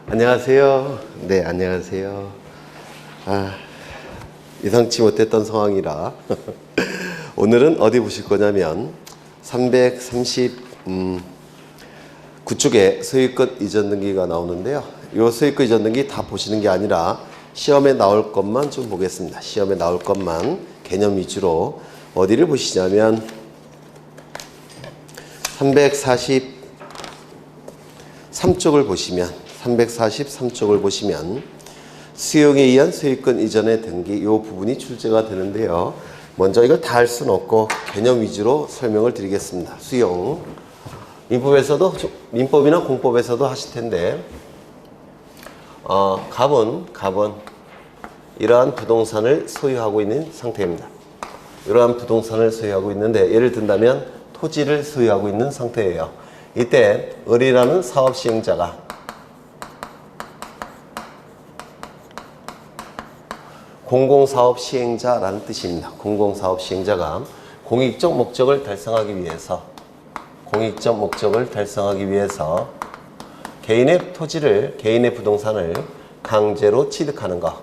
안녕하세요. 네, 안녕하세요. 예상치 못했던 상황이라 오늘은 어디 보실 거냐면 339쪽에 소유권 이전 등기가 나오는데요. 이 소유권 이전 등기 다 보시는 게 아니라 시험에 나올 것만 좀 보겠습니다. 시험에 나올 것만 개념 위주로 어디를 보시냐면 343쪽을 보시면 수용에 의한 소유권 이전의 등기 이 부분이 출제가 되는데요. 먼저 이걸 다 할 수는 없고 개념 위주로 설명을 드리겠습니다. 수용 민법이나 공법에서도 하실 텐데 갑은 이러한 부동산을 소유하고 있는 상태입니다. 이러한 부동산을 소유하고 있는데 예를 든다면 토지를 소유하고 있는 상태예요. 이때 을이라는 사업시행자가 공공사업시행자라는 뜻입니다. 공공사업시행자가 공익적 목적을 달성하기 위해서 개인의 토지를, 개인의 부동산을 강제로 취득하는 것,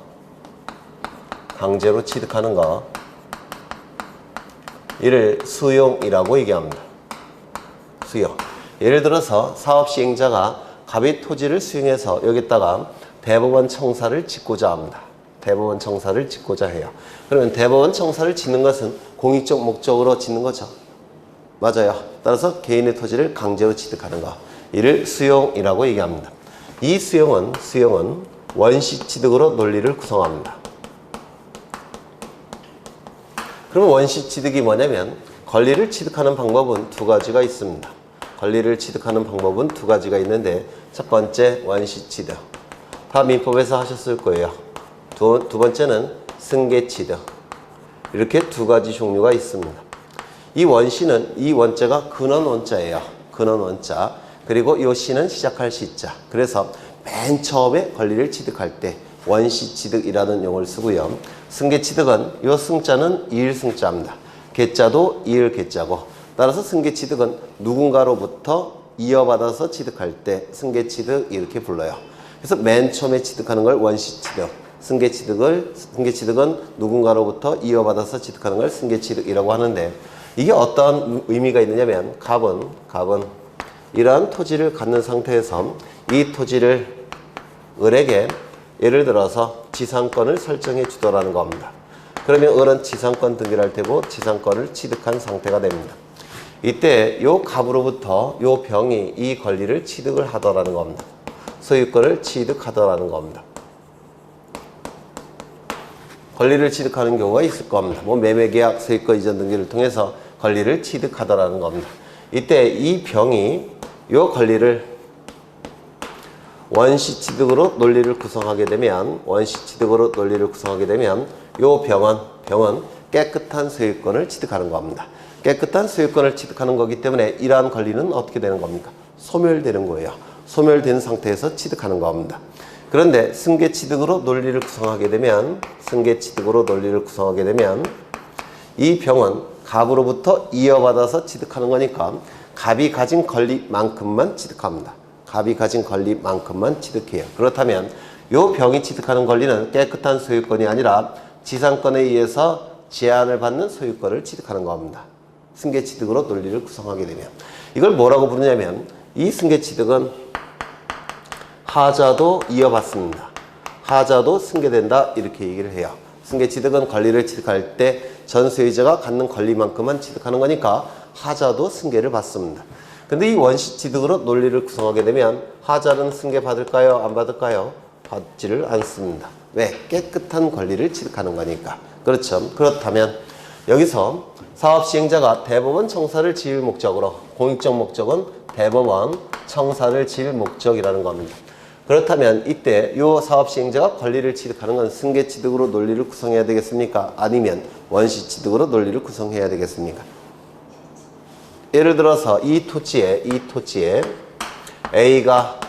이를 수용이라고 얘기합니다. 수용. 예를 들어서 사업시행자가 갑의 토지를 수용해서 여기다가 대법원 청사를 짓고자 합니다. 대법원 청사를 짓고자 해요. 그러면 대법원 청사를 짓는 것은 공익적 목적으로 짓는 거죠. 맞아요. 따라서 개인의 토지를 강제로 취득하는 것. 이를 수용이라고 얘기합니다. 이 수용은 원시취득으로 논리를 구성합니다. 그럼 원시취득이 뭐냐면 권리를 취득하는 방법은 두 가지가 있습니다. 있는데 첫 번째 원시취득. 다 민법에서 하셨을 거예요. 두 번째는 승계취득. 이렇게 두 가지 종류가 있습니다. 이 원자가 근원원자예요. 근원원자. 그리고 이 시는 시작할 시자. 그래서 맨 처음에 권리를 취득할 때 원시취득이라는 용어를 쓰고요. 승계취득은 이 승자는 이일승자입니다. 계자도 이일계자고, 따라서 승계취득은 누군가로부터 이어받아서 취득할 때 승계취득 이렇게 불러요. 그래서 맨 처음에 취득하는 걸 원시취득, 승계취득은 누군가로부터 이어받아서 취득하는 걸 승계취득이라고 하는데, 이게 어떤 의미가 있느냐면 갑은 이러한 토지를 갖는 상태에서 이 토지를 을에게 예를 들어서 지상권을 설정해 주더라는 겁니다. 그러면 을은 지상권 등기를 할 테고 지상권을 취득한 상태가 됩니다. 이때 요 갑으로부터 요 병이 이 권리를 취득을 하더라는 겁니다. 소유권을 취득하더라는 겁니다. 권리를 취득하는 경우가 있을 겁니다. 매매계약, 소유권 이전 등기를 통해서 권리를 취득하더라는 겁니다. 이때 이 병이 요 권리를 원시취득으로 논리를 구성하게 되면 요 병은 깨끗한 소유권을 취득하는 겁니다. 깨끗한 소유권을 취득하는 거기 때문에 이러한 권리는 어떻게 되는 겁니까? 소멸되는 거예요. 소멸된 상태에서 취득하는 겁니다. 그런데 승계취득으로 논리를 구성하게 되면 이 병은 갑으로부터 이어받아서 취득하는 거니까 갑이 가진 권리만큼만 취득합니다. 그렇다면 이 병이 취득하는 권리는 깨끗한 소유권이 아니라 지상권에 의해서 제한을 받는 소유권을 취득하는 겁니다. 승계취득으로 논리를 구성하게 되면. 이걸 뭐라고 부르냐면 이 승계취득은 하자도 이어받습니다. 하자도 승계된다 이렇게 얘기를 해요. 승계취득은 권리를 취득할 때 전 소유자가 갖는 권리만큼만 취득하는 거니까 하자도 승계를 받습니다. 근데 이 원시취득으로 논리를 구성하게 되면 하자는 승계받을까요? 안 받을까요? 받지를 않습니다. 왜? 깨끗한 권리를 취득하는 거니까. 그렇죠. 그렇다면 여기서 사업시행자가 대법원 청사를 지을 목적으로, 공익적 목적은 대법원 청사를 지을 목적이라는 겁니다. 그렇다면 이때 이 사업시행자가 권리를 취득하는 건 승계취득으로 논리를 구성해야 되겠습니까? 아니면 원시취득으로 논리를 구성해야 되겠습니까? 예를 들어서 이 토지에 A가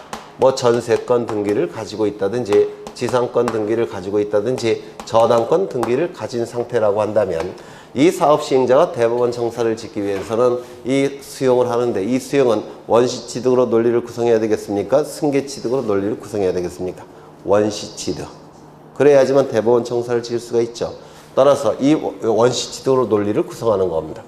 전세권 등기를 가지고 있다든지 지상권 등기를 가지고 있다든지 저당권 등기를 가진 상태라고 한다면 이 사업 시행자가 대법원 청사를 짓기 위해서는 이 수용을 하는데 이 수용은 원시취득으로 논리를 구성해야 되겠습니까? 승계취득으로 논리를 구성해야 되겠습니까? 원시취득. 그래야지만 대법원 청사를 지을 수가 있죠. 따라서 이 원시취득으로 논리를 구성하는 겁니다.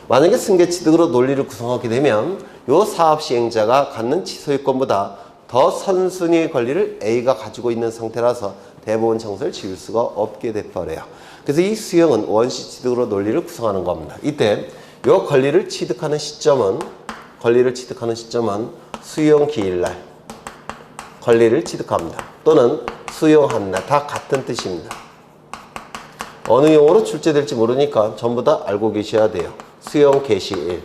만약에 승계취득으로 논리를 구성하게 되면 이 사업 시행자가 갖는 소유권보다 더 선순위의 권리를 A가 가지고 있는 상태라서 대법원 청사를 지을 수가 없게 돼버려요. 그래서 이 수용은 원시취득으로 논리를 구성하는 겁니다. 이때 이 권리를 취득하는 시점은 수용 기일날 권리를 취득합니다. 또는 수용한 날, 다 같은 뜻입니다. 어느 용어로 출제될지 모르니까 전부 다 알고 계셔야 돼요. 수용 개시일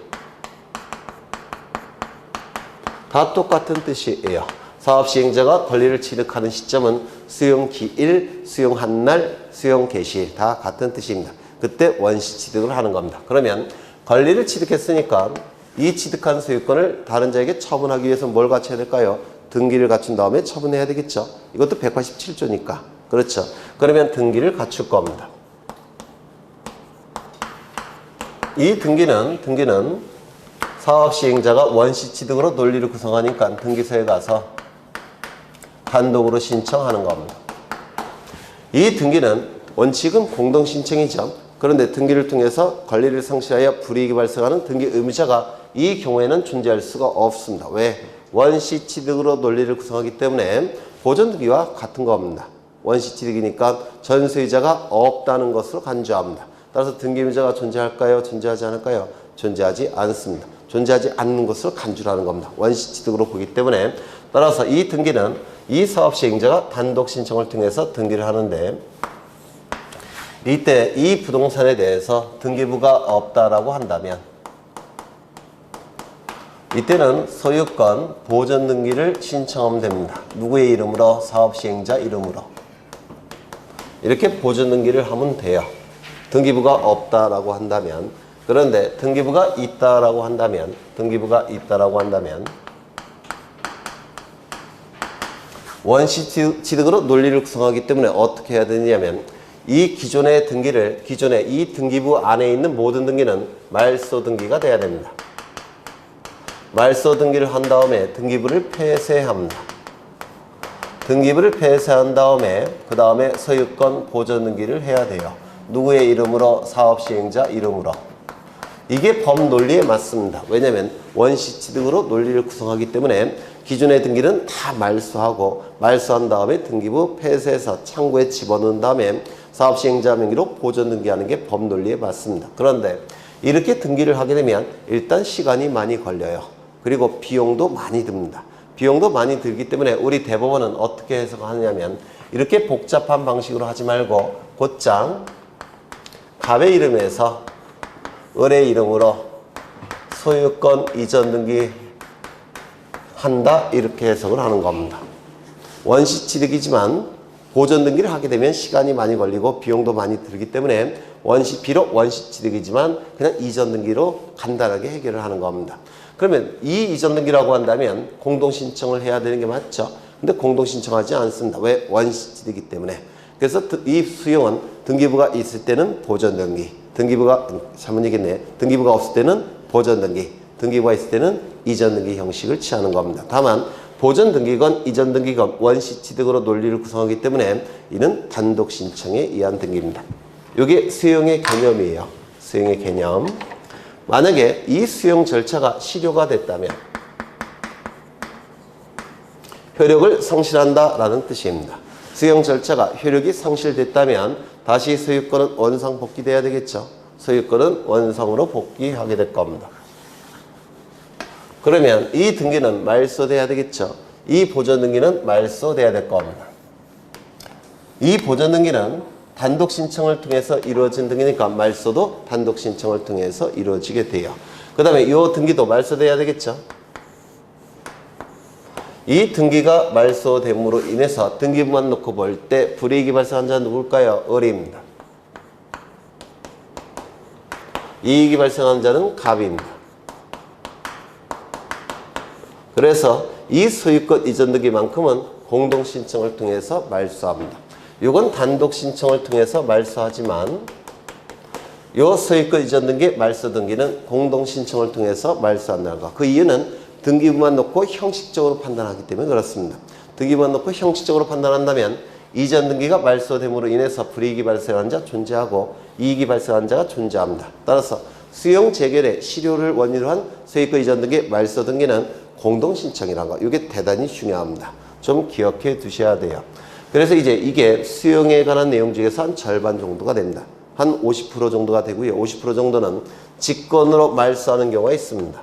다 똑같은 뜻이에요. 사업 시행자가 권리를 취득하는 시점은 수용 기일, 수용한 날, 수용 개시일 다 같은 뜻입니다. 그때 원시 취득을 하는 겁니다. 그러면 권리를 취득했으니까 이 취득한 소유권을 다른 자에게 처분하기 위해서 뭘 갖춰야 될까요? 등기를 갖춘 다음에 처분해야 되겠죠. 이것도 187조니까. 그렇죠. 그러면 등기를 갖출 겁니다. 이 등기는 사업 시행자가 원시 취득으로 논리를 구성하니까 등기소에 가서 단독으로 신청하는 겁니다. 이 등기는 원칙은 공동 신청이죠. 그런데 등기를 통해서 권리를 상실하여 불이익이 발생하는 등기 의무자가 이 경우에는 존재할 수가 없습니다. 왜? 원시 취득으로 논리를 구성하기 때문에 보존 등기와 같은 겁니다. 원시 취득이니까 전 소유자가 없다는 것으로 간주합니다. 따라서 등기 의무자가 존재할까요? 존재하지 않을까요? 존재하지 않습니다. 존재하지 않는 것으로 간주를 하는 겁니다. 원시 취득으로 보기 때문에 따라서 이 등기는 이 사업 시행자가 단독 신청을 통해서 등기를 하는데 이때 이 부동산에 대해서 등기부가 없다라고 한다면 이때는 소유권 보존 등기를 신청하면 됩니다. 누구의 이름으로? 사업 시행자 이름으로. 이렇게 보존 등기를 하면 돼요. 등기부가 없다라고 한다면 그런데 등기부가 있다라고 한다면 원시 취득으로 논리를 구성하기 때문에 어떻게 해야 되냐면 이 기존의 이 등기부 안에 있는 모든 등기는 말소 등기가 돼야 됩니다. 말소 등기를 한 다음에 등기부를 폐쇄합니다. 등기부를 폐쇄한 다음에 그 다음에 소유권 보존 등기를 해야 돼요. 누구의 이름으로? 사업 시행자 이름으로. 이게 법 논리에 맞습니다. 왜냐하면 원시 취득으로 논리를 구성하기 때문에 기존의 등기는 다 말소하고 말소한 다음에 등기부 폐쇄해서 창고에 집어넣은 다음에 사업 시행자 명의로 보존 등기하는 게 법 논리에 맞습니다. 그런데 이렇게 등기를 하게 되면 일단 시간이 많이 걸려요. 그리고 비용도 많이 듭니다. 비용도 많이 들기 때문에 우리 대법원은 어떻게 해석하느냐면 이렇게 복잡한 방식으로 하지 말고 곧장 갑의 이름에서 을의 이름으로 소유권 이전 등기 한다 이렇게 해석을 하는 겁니다. 원시 취득이지만 보존 등기를 하게 되면 시간이 많이 걸리고 비용도 많이 들기 때문에 비록 원시 취득이지만 그냥 이전 등기로 간단하게 해결을 하는 겁니다. 그러면 이 이전 등기라고 한다면 공동 신청을 해야 되는 게 맞죠. 근데 공동 신청하지 않습니다. 왜? 원시 취득이기 때문에. 그래서 이 수용은 등기부가 있을 때는 보존 등기, 등기부가 없을 때는 보존 등기, 등기부가 있을 때는 이전 등기 형식을 취하는 겁니다. 다만 보존 등기건 이전 등기건 원시 취득으로 논리를 구성하기 때문에 이는 단독 신청에 의한 등기입니다. 이게 수용의 개념이에요. 수용의 개념. 만약에 이 수용 절차가 실효가 됐다면 효력을 상실한다라는 뜻입니다. 수용 절차가 효력이 상실됐다면 다시 소유권은 원상 복귀돼야 되겠죠. 소유권은 원상으로 복귀하게 될 겁니다. 그러면 이 등기는 말소돼야 되겠죠. 이 보존 등기는 말소돼야 될 겁니다. 이 보존 등기는 단독 신청을 통해서 이루어진 등기니까 말소도 단독 신청을 통해서 이루어지게 돼요. 그 다음에 이 등기도 말소돼야 되겠죠. 이 등기가 말소됨으로 인해서 등기부만 놓고 볼 때 불이익이 발생한 자는 누굴까요? 을입니다. 이익이 발생한 자는 갑입니다. 그래서 이 소유권 이전 등기만큼은 공동 신청을 통해서 말소합니다. 이건 단독 신청을 통해서 말소하지만 요 소유권 이전 등기, 말소 등기는 공동 신청을 통해서 말소한다는 거. 그 이유는 등기부만 놓고 형식적으로 판단하기 때문에 그렇습니다. 등기부만 놓고 형식적으로 판단한다면 이전 등기가 말소됨으로 인해서 불이익이 발생한 자 존재하고 이익이 발생한 자가 존재합니다. 따라서 수용 재결의 실효를 원인으로 한 소유권 이전 등기, 말소 등기는 공동 신청이라는 거. 이게 대단히 중요합니다. 좀 기억해 두셔야 돼요. 그래서 이제 이게 수용에 관한 내용 중에서 한 절반 정도가 됩니다. 한 50% 정도가 되고요. 50% 정도는 직권으로 말소하는 경우가 있습니다.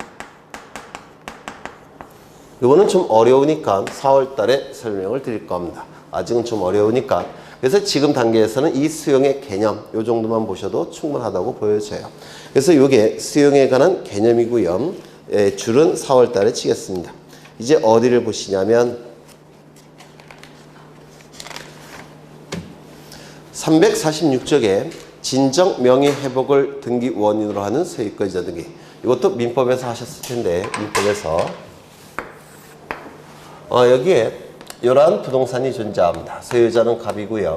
이거는 좀 어려우니까 4월 달에 설명을 드릴 겁니다. 아직은 좀 어려우니까. 그래서 지금 단계에서는 이 수용의 개념, 요 정도만 보셔도 충분하다고 보여져요. 그래서 이게 수용에 관한 개념이고요. 줄은 4월 달에 치겠습니다. 이제 어디를 보시냐면 346쪽에 진정 명예회복을 등기 원인으로 하는 소유권 이전 등기. 이것도 민법에서 하셨을 텐데 민법에서 여기에 이러한 부동산이 존재합니다. 소유자는 갑이고요.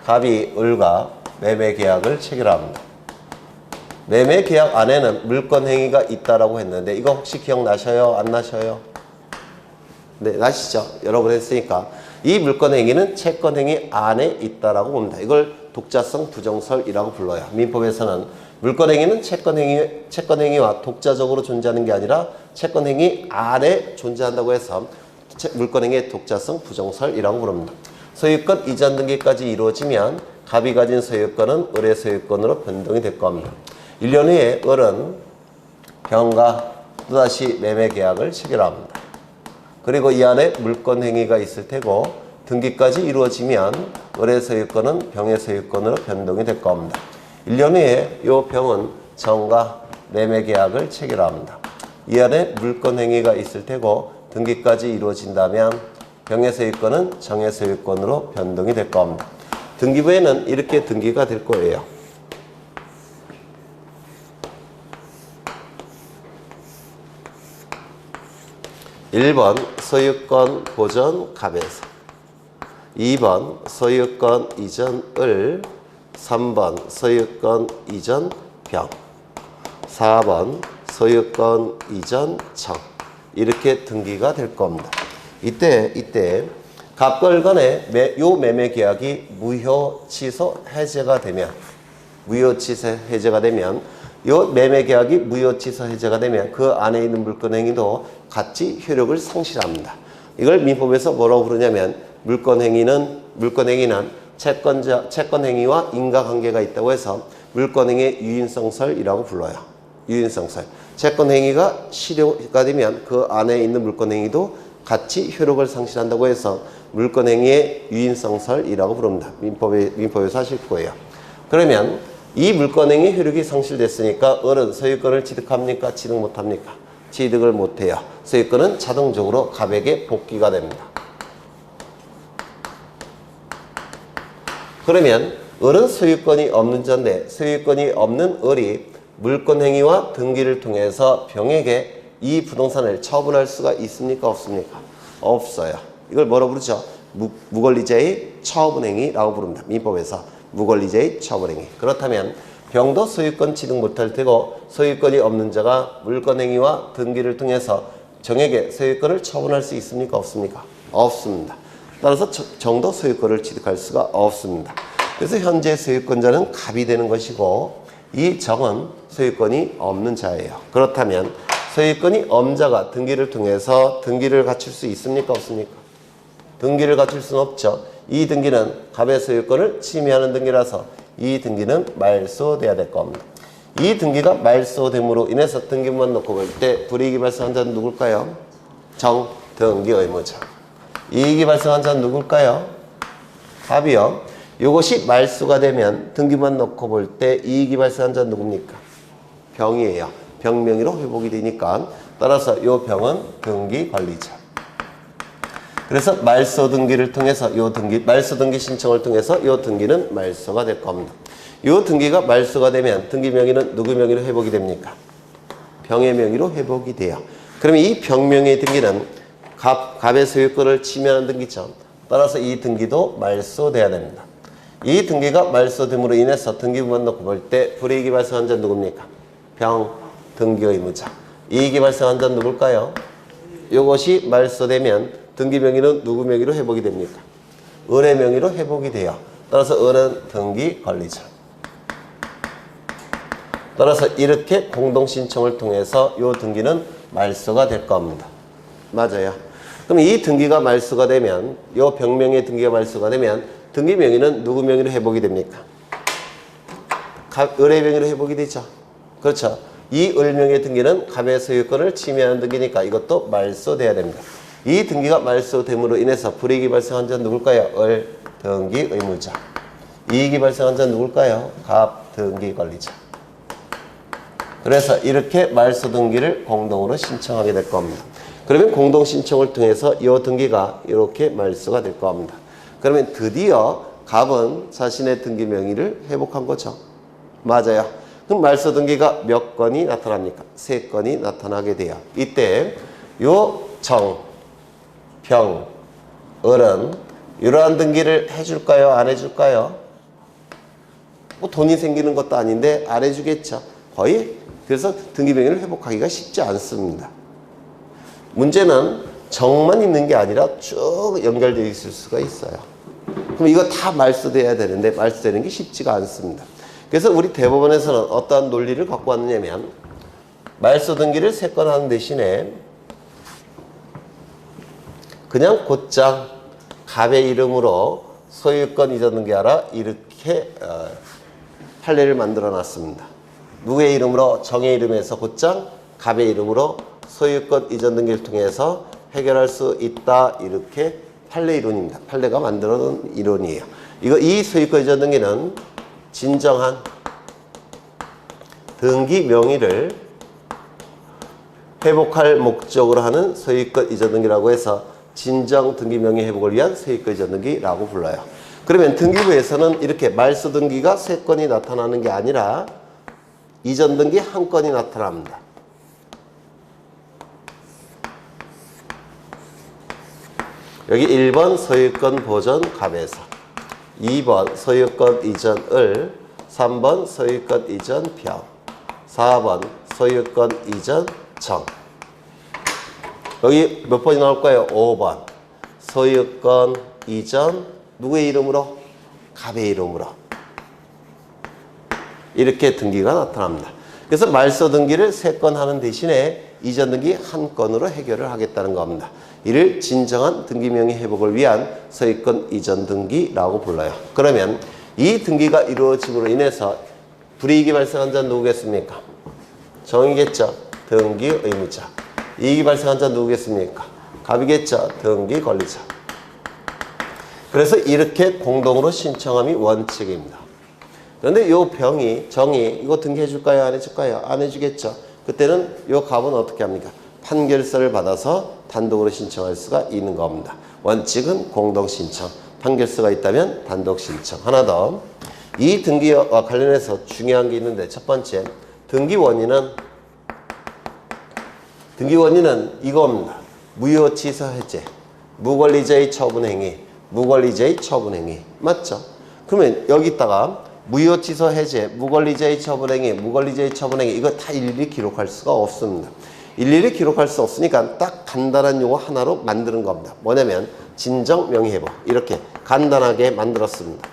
갑이 을과 매매계약을 체결합니다. 매매계약 안에는 물권행위가 있다라고 했는데 이거 혹시 기억나셔요? 안 나셔요? 네, 나시죠? 여러 번 했으니까 이 물권행위는 채권행위 안에 있다라고 봅니다. 이걸 독자성 부정설이라고 불러요. 민법에서는 물권행위는 채권행위와 독자적으로 존재하는 게 아니라 채권행위 안에 존재한다고 해서 물권행위의 독자성 부정설이라고 부릅니다. 소유권 이전 등기까지 이루어지면 갑이 가진 소유권은 을의 소유권으로 변동이 될 겁니다. 1년 후에 을은 병과 또다시 매매계약을 체결합니다. 그리고 이 안에 물권행위가 있을 테고 등기까지 이루어지면 을의 소유권은 병의 소유권으로 변동이 될 겁니다. 1년 후에 이 병은 정과 매매계약을 체결합니다. 이 안에 물권행위가 있을 테고 등기까지 이루어진다면 병의 소유권은 정의 소유권으로 변동이 될 겁니다. 등기부에는 이렇게 등기가 될 거예요. 1번 소유권 보전 갑에서 2번 소유권 이전 을 3번 소유권 이전 병 4번 소유권 이전 정 이렇게 등기가 될 겁니다. 이때 갑과 을 간에 요 매매 계약이 무효 취소 해제가 되면 요 매매 계약이 무효 취소 해제가 되면 그 안에 있는 물권행위도 같이 효력을 상실합니다. 이걸 민법에서 뭐라고 부르냐면 물권행위는 채권행위와 인과관계가 있다고 해서 물권행위의 유인성설이라고 불러요. 유인성설. 채권행위가 실효가 되면 그 안에 있는 물권행위도 같이 효력을 상실한다고 해서 물권행위의 유인성설이라고 부릅니다. 민법에서 하실 거예요. 그러면 이 물권행위 효력이 상실됐으니까 을은 소유권을 취득합니까? 취득 못합니까? 취득을 못해요. 소유권은 자동적으로 갑에게 복귀가 됩니다. 그러면 을은 소유권이 없는 자인데 소유권이 없는 을이 물권행위와 등기를 통해서 병에게 이 부동산을 처분할 수가 있습니까? 없습니까? 없어요. 이걸 뭐라고 부르죠? 무권리자의 처분행위라고 부릅니다. 민법에서 무권리자의 처분행위. 그렇다면 병도 소유권 취득 못할 테고 소유권이 없는 자가 물권행위와 등기를 통해서 정에게 소유권을 처분할 수 있습니까? 없습니까? 없습니다. 따라서 정도 소유권을 취득할 수가 없습니다. 그래서 현재 소유권자는 갑이 되는 것이고 이 정은 소유권이 없는 자예요. 그렇다면 소유권이 없는 자가 등기를 통해서 등기를 갖출 수 있습니까? 없습니까? 등기를 갖출 수는 없죠. 이 등기는 갑의 소유권을 침해하는 등기라서 이 등기는 말소돼야 될 겁니다. 이 등기가 말소됨으로 인해서 등기부만 놓고 볼 때 불이익이 발생한 자는 누굴까요? 정, 등기, 의무자. 이익이 발생한 자는 누굴까요? 갑이요. 이것이 말소가 되면 등기부만 놓고 볼 때 이익이 발생한 자는 누굽니까? 병이에요. 병명의로 회복이 되니까 따라서 이 병은 등기 관리자. 그래서 말소 등기를 통해서 말소 등기 신청을 통해서 이 등기는 말소가 될 겁니다. 이 등기가 말소가 되면 등기 명의는 누구 명의로 회복이 됩니까? 병의 명의로 회복이 돼요. 그러면 이 병명의 등기는 갑의 소유권을 침해하는 등기죠. 따라서 이 등기도 말소돼야 됩니다. 이 등기가 말소됨으로 인해서 등기부만 놓고 볼 때 불이익이 발생한 자는 누굽니까? 병, 등기 의무자. 이익이 발생한 자는 누굴까요? 이것이 말소되면 등기 명의는 누구 명의로 회복이 됩니까? 을의 명의로 회복이 돼요. 따라서 을은 등기 관리자. 따라서 이렇게 공동신청을 통해서 이 등기는 말소가 될 겁니다. 맞아요. 그럼 이 등기가 말소가 되면, 이 병명의 등기가 말소가 되면 등기 명의는 누구 명의로 회복이 됩니까? 을의 명의로 회복이 되죠. 그렇죠. 이 을명의 등기는 갑의 소유권을 침해하는 등기니까 이것도 말소돼야 됩니다. 이 등기가 말소됨으로 인해서 불이익이 발생한 자는 누굴까요? 을, 등기 의무자. 이익이 발생한 자는 누굴까요? 갑, 등기 관리자. 그래서 이렇게 말소 등기를 공동으로 신청하게 될 겁니다. 그러면 공동 신청을 통해서 이 등기가 이렇게 말소가 될 겁니다. 그러면 드디어 갑은 자신의 등기 명의를 회복한 거죠. 맞아요. 그럼 말소 등기가 몇 건이 나타납니까? 3건이 나타나게 돼요. 이때 요 정, 병, 을은 이러한 등기를 해줄까요? 안 해줄까요? 뭐 돈이 생기는 것도 아닌데 안 해주겠죠. 거의. 그래서 등기 명의를 회복하기가 쉽지 않습니다. 문제는 정만 있는 게 아니라 쭉 연결되어 있을 수가 있어요. 그럼 이거 다 말소돼야 되는데 말소되는 게 쉽지가 않습니다. 그래서 우리 대법원에서는 어떠한 논리를 갖고 왔느냐면 말소 등기를 3건 하는 대신에 그냥 곧장 갑의 이름으로 소유권 이전 등기하라 이렇게 판례를 만들어 놨습니다. 누구의 이름으로? 정의 이름에서 곧장 갑의 이름으로 소유권 이전 등기를 통해서 해결할 수 있다. 이렇게 판례 이론입니다. 판례가 만들어 놓은 이론이에요. 이 소유권 이전 등기는 진정한 등기 명의를 회복할 목적으로 하는 소유권 이전 등기라고 해서 진정 등기 명의 회복을 위한 소유권 이전 등기라고 불러요. 그러면 등기부에서는 이렇게 말소 등기가 3건이 나타나는 게 아니라 이전 등기 1건이 나타납니다. 여기 1번 소유권 보전 갑에서, 2번 소유권 이전 을, 3번 소유권 이전 병, 4번 소유권 이전 정. 여기 몇 번이 나올까요? 5번. 소유권 이전 누구의 이름으로? 갑의 이름으로. 이렇게 등기가 나타납니다. 그래서 말소 등기를 3건 하는 대신에 이전 등기 1건으로 해결을 하겠다는 겁니다. 이를 진정한 등기 명의 회복을 위한 소유권 이전 등기라고 불러요. 그러면 이 등기가 이루어짐으로 인해서 불이익이 발생한 자는 누구겠습니까? 정이겠죠. 등기 의무자. 이익이 발생한 자는 누구겠습니까? 갑이겠죠. 등기 관리자. 그래서 이렇게 공동으로 신청함이 원칙입니다. 그런데 요 병이, 정이 이거 등기해 줄까요? 안 해줄까요? 안 해주겠죠. 그때는 요 갑은 어떻게 합니까? 판결서를 받아서 단독으로 신청할 수가 있는 겁니다. 원칙은 공동 신청. 판결서가 있다면 단독 신청. 하나 더. 이 등기와 관련해서 중요한 게 있는데 첫 번째, 등기 원인은 이겁니다. 무효 취소 해제, 무권리자의 처분 행위, 무권리자의 처분 행위. 맞죠? 그러면 여기다가 무효 취소 해제, 무권리자의 처분 행위, 무권리자의 처분 행위 이거 다 일일이 기록할 수가 없습니다. 일일이 기록할 수 없으니까 딱 간단한 용어 하나로 만드는 겁니다. 뭐냐면 진정 명의회복 이렇게 간단하게 만들었습니다.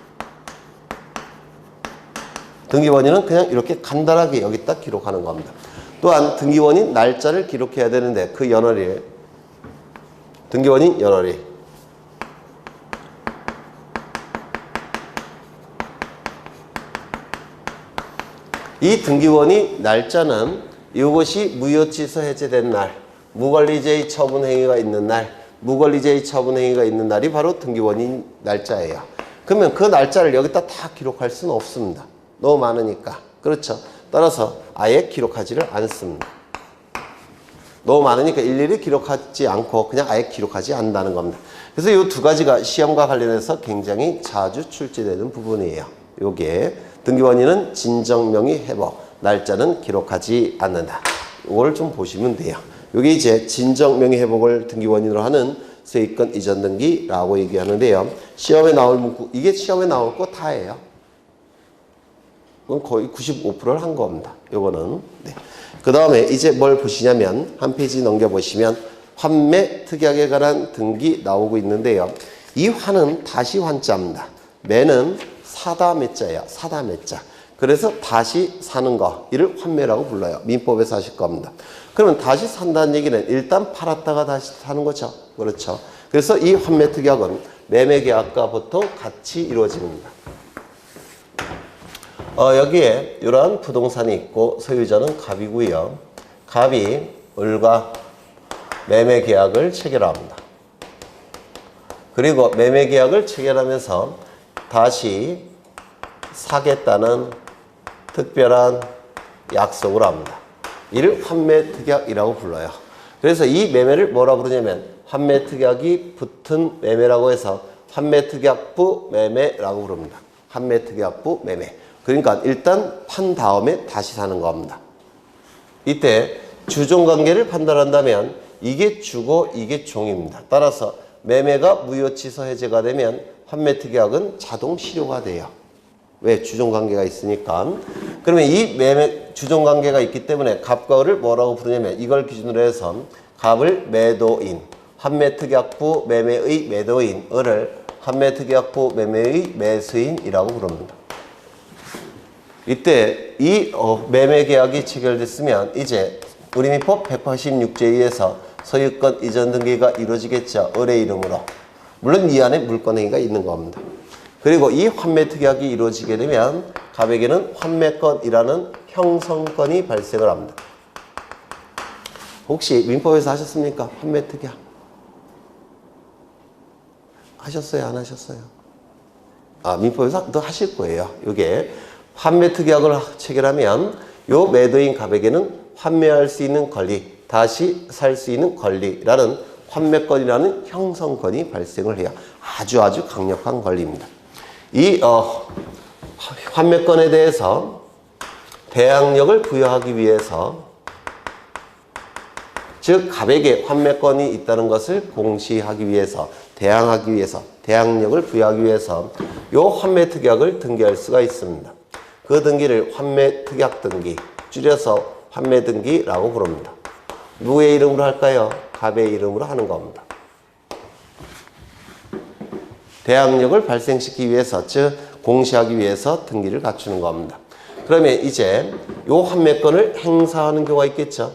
등기원인은 그냥 이렇게 간단하게 여기다 기록하는 겁니다. 또한 등기원인 날짜를 기록해야 되는데 그 연월일, 등기원인 연월일. 이 등기원인 날짜는 이것이 무효취소 해제된 날, 무권리자의 처분 행위가 있는 날, 무권리자의 처분 행위가 있는 날이 바로 등기원인 날짜예요. 그러면 그 날짜를 여기다 다 기록할 수는 없습니다. 너무 많으니까. 그렇죠. 따라서 아예 기록하지를 않습니다. 너무 많으니까 일일이 기록하지 않고 그냥 아예 기록하지 않는다는 겁니다. 그래서 이 두 가지가 시험과 관련해서 굉장히 자주 출제되는 부분이에요. 요게 등기원인은 진정명의 회복, 날짜는 기록하지 않는다. 이걸 좀 보시면 돼요. 요게 이제 진정명의 회복을 등기원인으로 하는 소유권 이전 등기라고 얘기하는데요. 시험에 나올 문구, 이게 시험에 나올 거 다예요. 그건 거의 95%를 한 겁니다. 요거는. 네. 그 다음에 이제 뭘 보시냐면 한 페이지 넘겨보시면 환매 특약에 관한 등기 나오고 있는데요. 이 환은 다시 환자입니다. 매는 사다 매자예요. 사다 매자. 그래서 다시 사는 거, 이를 환매라고 불러요. 민법에서 하실 겁니다. 그러면 다시 산다는 얘기는 일단 팔았다가 다시 사는 거죠. 그렇죠. 그래서 이 환매 특약은 매매 계약과 보통 같이 이루어집니다. 여기에 이러한 부동산이 있고 소유자는 갑이고요. 갑이 을과 매매 계약을 체결합니다. 그리고 매매 계약을 체결하면서 다시 사겠다는 특별한 약속을 합니다. 이를 환매 특약이라고 불러요. 그래서 이 매매를 뭐라 부르냐면 환매 특약이 붙은 매매라고 해서 환매 특약부 매매라고 부릅니다. 환매 특약부 매매. 그러니까 일단 판 다음에 다시 사는 겁니다. 이때 주종관계를 판단한다면 이게 주고 이게 종입니다. 따라서 매매가 무효취소 해제가 되면 환매특약은 자동 실효가 돼요. 왜? 주종관계가 있으니까. 그러면 이 매매 주종관계가 있기 때문에 갑과 을을 뭐라고 부르냐면 이걸 기준으로 해서 갑을 매도인, 환매특약부 매매의 매도인, 을을 환매특약부 매매의 매수인이라고 부릅니다. 이때 이 매매 계약이 체결됐으면 이제 우리 민법 186조에 의해서 소유권 이전 등기가 이루어지겠죠. 을의 이름으로. 물론 이 안에 물권행위가 있는 겁니다. 그리고 이 환매 특약이 이루어지게 되면 갑에게는 환매권이라는 형성권이 발생을 합니다. 혹시 민법에서 하셨습니까? 환매 특약. 하셨어요? 안 하셨어요? 민법에서 또 하실 거예요. 이게 환매 특약을 체결하면 요 매도인 갑에게는 환매할 수 있는 권리, 다시 살 수 있는 권리라는 환매권이라는 형성권이 발생을 해요. 아주 강력한 권리입니다. 이 환매권에 대해서 대항력을 부여하기 위해서, 즉 갑에게 환매권이 있다는 것을 공시하기 위해서, 대항하기 위해서, 대항력을 부여하기 위해서 요 환매특약을 등기할 수가 있습니다. 그 등기를 환매특약 등기, 줄여서 환매등기라고 부릅니다. 누구의 이름으로 할까요? 갑의 이름으로 하는 겁니다. 대항력을 발생시키기 위해서, 즉 공시하기 위해서 등기를 갖추는 겁니다. 그러면 이제 요 환매권을 행사하는 경우가 있겠죠.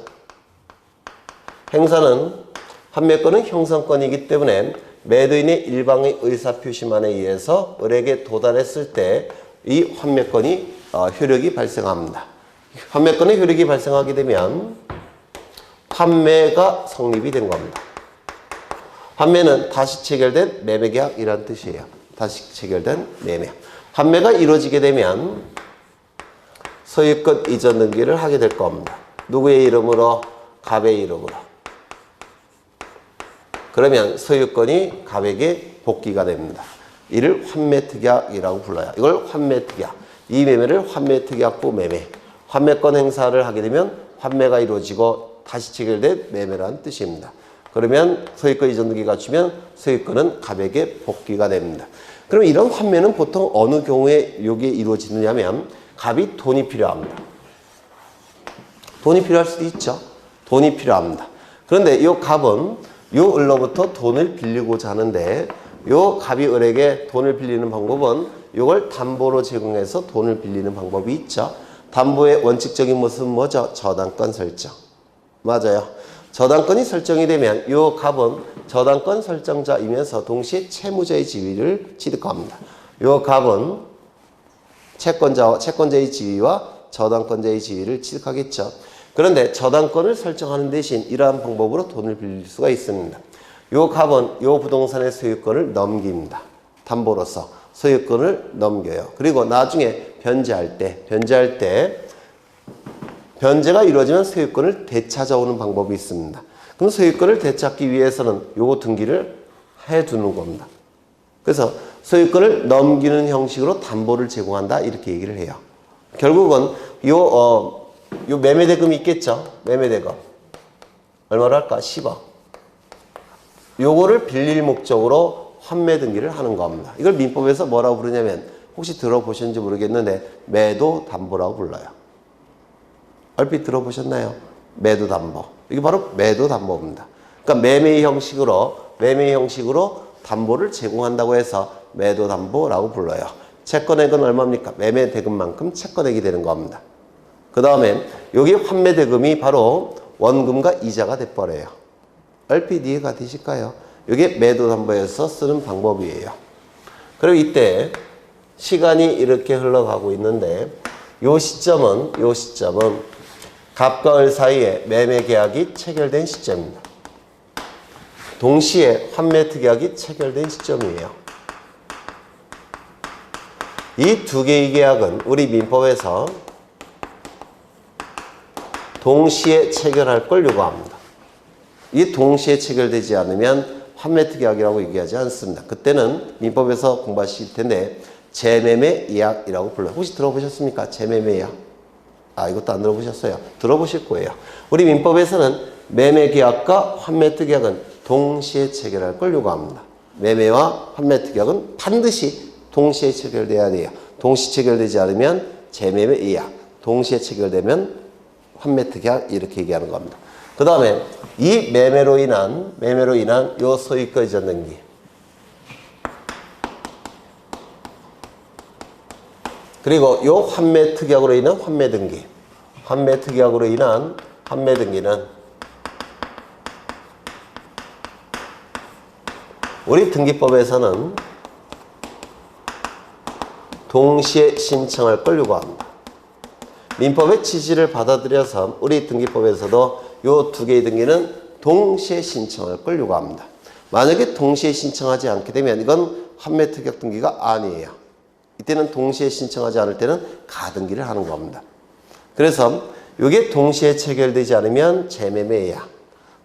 환매권은 형성권이기 때문에 매도인의 일방의 의사표시만에 의해서 을에게 도달했을 때 이 환매권이 효력이 발생합니다. 환매권의 효력이 발생하게 되면 환매가 성립이 된 겁니다. 환매는 다시 체결된 매매계약이라는 뜻이에요. 다시 체결된 매매. 환매가 이루어지게 되면 소유권 이전 등기를 하게 될 겁니다. 누구의 이름으로? 갑의 이름으로. 그러면 소유권이 갑에게 복귀가 됩니다. 이를 환매특약이라고 불러요. 이걸 환매특약. 이 매매를 환매특약부 매매. 환매권 행사를 하게 되면 환매가 이루어지고 다시 체결된 매매라는 뜻입니다. 그러면 소유권 이전 등기가 갖추면 소유권은 갑에게 복귀가 됩니다. 그럼 이런 환매는 보통 어느 경우에 이게 이루어지느냐면 갑이 돈이 필요합니다. 돈이 필요할 수도 있죠. 돈이 필요합니다. 그런데 이 갑은 요 을로부터 돈을 빌리고자 하는데 요 갑이 을에게 돈을 빌리는 방법은 이걸 담보로 제공해서 돈을 빌리는 방법이 있죠. 담보의 원칙적인 모습은 뭐죠? 저당권 설정. 맞아요. 저당권이 설정이 되면 이 갑은 저당권 설정자이면서 동시에 채무자의 지위를 취득합니다. 이 갑은 채권자의 지위와 저당권자의 지위를 취득하겠죠. 그런데 저당권을 설정하는 대신 이러한 방법으로 돈을 빌릴 수가 있습니다. 이 갑은 이 부동산의 소유권을 넘깁니다. 담보로서 소유권을 넘겨요. 그리고 나중에 변제할 때 변제가 이루어지면 소유권을 되찾아오는 방법이 있습니다. 그럼 소유권을 되찾기 위해서는 요거 등기를 해두는 겁니다. 그래서 소유권을 넘기는 형식으로 담보를 제공한다 이렇게 얘기를 해요. 결국은 요 매매대금이 있겠죠. 매매대금 얼마로 할까? 10억. 요거를 빌릴 목적으로 환매 등기를 하는 겁니다. 이걸 민법에서 뭐라고 부르냐면 혹시 들어보셨는지 모르겠는데 매도담보라고 불러요. 얼핏 들어보셨나요? 매도담보. 이게 바로 매도담보입니다. 그러니까 매매 형식으로 담보를 제공한다고 해서 매도담보라고 불러요. 채권액은 얼마입니까? 매매 대금만큼 채권액이 되는 겁니다. 그 다음에 여기 환매 대금이 바로 원금과 이자가 돼버려요. 얼핏 이해가 되실까요? 이게 매도담보에서 쓰는 방법이에요. 그리고 이때 시간이 이렇게 흘러가고 있는데 요 시점은 갑과 을 사이에 매매 계약이 체결된 시점입니다. 동시에 환매 특약이 체결된 시점이에요. 이 두 개의 계약은 우리 민법에서 동시에 체결할 걸 요구합니다. 이 동시에 체결되지 않으면 환매 특약이라고 얘기하지 않습니다. 그때는 민법에서 공부하실 텐데 재매매 예약이라고 불러요. 혹시 들어보셨습니까? 재매매 예약. 이것도 안 들어보셨어요. 들어보실 거예요. 우리 민법에서는 매매 계약과 환매 특약은 동시에 체결할 걸 요구합니다. 매매와 환매 특약은 반드시 동시에 체결돼야 돼요. 동시 체결되지 않으면 재매매 예약, 동시에 체결되면 환매 특약 이렇게 얘기하는 겁니다. 그 다음에 이 매매로 인한 요 소유권 이전 등기. 그리고 요 환매 특약으로 인한 환매 등기. 환매 특약으로 인한 환매 등기는 우리 등기법에서는 동시에 신청할 걸 요구합니다. 민법의 취지를 받아들여서 우리 등기법에서도 요 두 개의 등기는 동시에 신청할 걸 요구합니다. 만약에 동시에 신청하지 않게 되면 이건 환매 특약 등기가 아니에요. 이때는 동시에 신청하지 않을 때는 가등기를 하는 겁니다. 그래서 이게 동시에 체결되지 않으면 재매매 예약,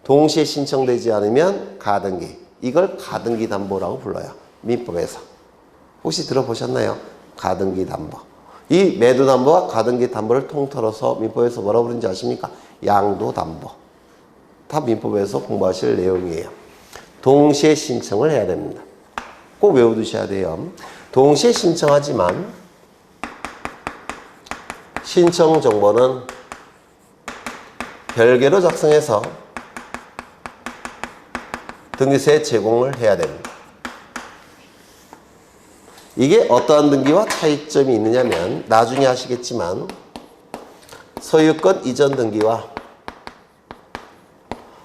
동시에 신청되지 않으면 가등기, 이걸 가등기 담보라고 불러요. 민법에서. 혹시 들어보셨나요? 가등기 담보. 이 매도 담보와 가등기 담보를 통틀어서 민법에서 뭐라고 부르는지 아십니까? 양도 담보. 다 민법에서 공부하실 내용이에요. 동시에 신청을 해야 됩니다. 꼭 외워두셔야 돼요. 동시에 신청하지만 신청 정보는 별개로 작성해서 등기소에 제공을 해야 됩니다. 이게 어떠한 등기와 차이점이 있느냐면 나중에 하시겠지만 소유권 이전 등기와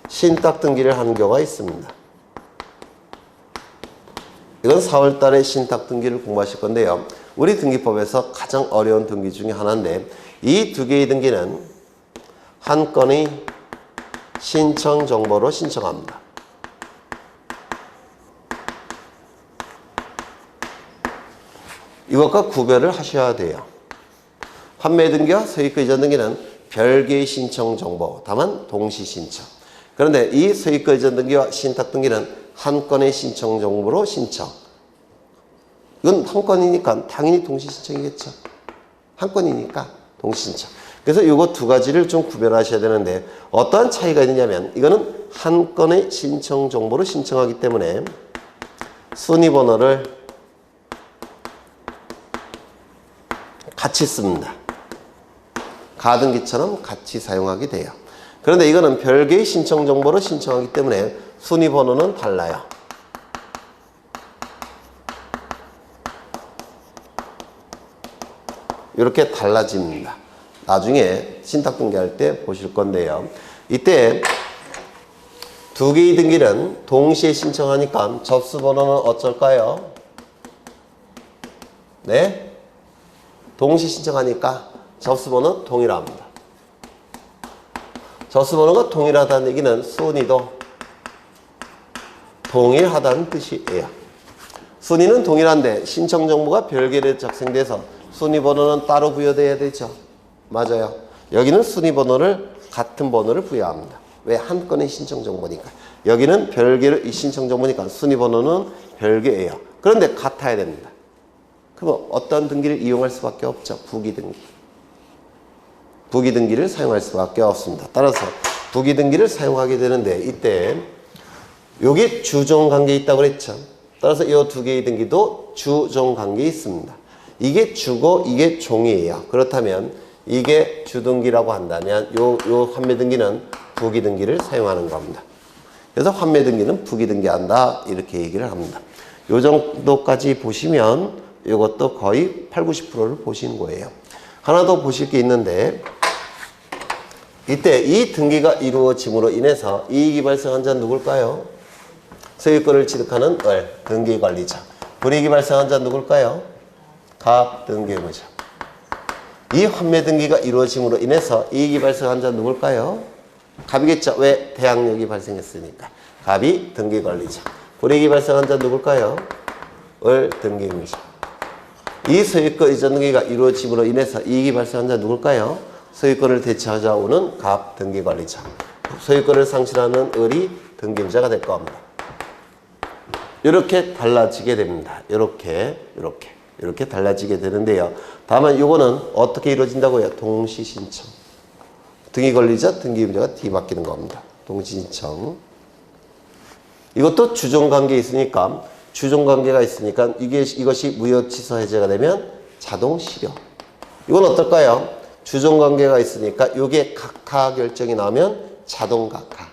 신탁 등기를 하는 경우가 있습니다. 이건 4월 달에 신탁 등기를 공부하실 건데요. 우리 등기법에서 가장 어려운 등기 중에 하나인데 이 두 개의 등기는 한 건의 신청 정보로 신청합니다. 이것과 구별을 하셔야 돼요. 환매 등기와 소유권 이전 등기는 별개의 신청 정보, 다만 동시 신청. 그런데 이 소유권 이전 등기와 신탁 등기는 한 건의 신청 정보로 신청. 이건 한 건이니까 당연히 동시 신청이겠죠. 한 건이니까 동시 신청. 그래서 이거 두 가지를 좀 구별하셔야 되는데 어떠한 차이가 있느냐면 이거는 한 건의 신청 정보로 신청하기 때문에 순위번호를 같이 씁니다. 가등기처럼 같이 사용하게 돼요. 그런데 이거는 별개의 신청 정보로 신청하기 때문에 순위번호는 달라요. 이렇게 달라집니다. 나중에 신탁 등기할 때 보실 건데요. 이때 두 개의 등기는 동시에 신청하니까 접수번호는 어쩔까요? 네? 동시 신청하니까 접수번호는 동일합니다. 접수번호가 동일하다는 얘기는 순위도 동일하다는 뜻이에요. 순위는 동일한데 신청 정보가 별개로 작성돼서 순위번호는 따로 부여돼야 되죠. 맞아요. 여기는 순위번호를 같은 번호를 부여합니다. 왜? 한 건의 신청 정보니까. 여기는 별개로 이 신청 정보니까 순위번호는 별개예요. 그런데 같아야 됩니다. 그럼 어떤 등기를 이용할 수밖에 없죠? 부기등기. 부기등기를 사용할 수밖에 없습니다. 따라서 부기등기를 사용하게 되는데 이때 여기 주종관계에 있다고 그랬죠. 따라서 이 두 개의 등기도 주종관계에 있습니다. 이게 주고 이게 종이에요. 그렇다면 이게 주등기라고 한다면 요 환매등기는 부기등기를 사용하는 겁니다. 그래서 환매등기는 부기등기한다 이렇게 얘기를 합니다. 요 정도까지 보시면 이것도 거의 80~90%를 보시는 거예요. 하나 더 보실 게 있는데 이때 이 등기가 이루어짐으로 인해서 이익이 발생한 자는 누굴까요? 소유권을 취득하는 을, 등기관리자. 불이익이 발생한 자는 누굴까요? 갑, 등기의무자. 이 환매등기가 이루어짐으로 인해서 이익이 발생한 자는 누굴까요? 갑이겠죠. 왜? 대항력이 발생했으니까. 갑이 등기관리자. 불이익이 발생한 자는 누굴까요? 을, 등기의무자. 이 소유권 이전 등기가 이루어짐으로 인해서 이익이 발생한 자는 누굴까요? 소유권을 대체하자 오는 갑, 등기관리자. 소유권을 상실하는 을이 등기의무자가 될 겁니다. 이렇게 달라지게 됩니다. 이렇게 달라지게 되는데요. 다만 이거는 어떻게 이루어진다고요? 동시신청. 등기관리자, 등기의무자가 뒤바뀌는 겁니다. 동시신청. 이것도 주종관계에 있으니까 주종관계가 있으니까 이것이 무효취소 해제가 되면 자동 실효. 이건 어떨까요? 주종관계가 있으니까 이게 각하 결정이 나오면 자동 각하.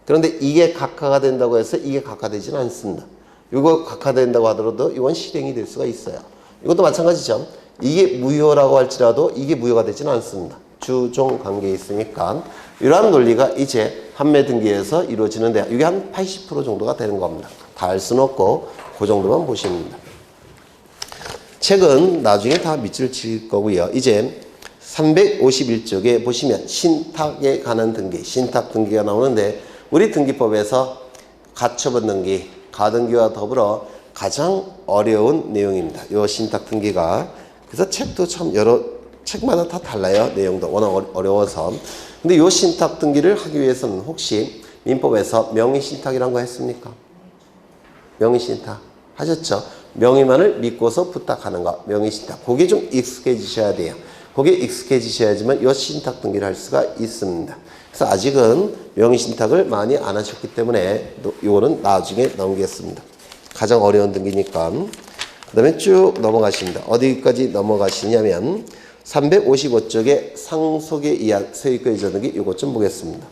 그런데 이게 각하가 된다고 해서 이게 각하되지는 않습니다. 이거 각하된다고 하더라도 이건 실행이 될 수가 있어요. 이것도 마찬가지죠. 이게 무효라고 할지라도 이게 무효가 되지는 않습니다. 주종 관계에 있으니까 이러한 논리가 이제 환매 등기에서 이루어지는데 이게 한 80% 정도가 되는 겁니다. 다 알 수는 없고 그 정도만 보시면 됩니다. 책은 나중에 다 밑줄 칠 거고요. 이제 351쪽에 보시면 신탁에 관한 등기, 신탁 등기가 나오는데 우리 등기법에서 가처분 등기, 가등기와 더불어 가장 어려운 내용입니다. 이 신탁 등기가. 그래서 책도 참 여러 책마다 다 달라요. 내용도 워낙 어려워서. 근데 이 신탁 등기를 하기 위해서는 혹시 민법에서 명의신탁이라는 거 했습니까? 명의신탁 하셨죠? 명의만을 믿고서 부탁하는 거, 명의신탁. 그게 좀 익숙해지셔야 돼요. 거기에 익숙해지셔야지만 이 신탁 등기를 할 수가 있습니다. 그래서 아직은 명의신탁을 많이 안 하셨기 때문에 이거는 나중에 넘기겠습니다. 가장 어려운 등기니까. 그 다음에 쭉 넘어가십니다. 어디까지 넘어가시냐면 355쪽에 상속에 의한 소유권 이전 등기 이것 좀 보겠습니다.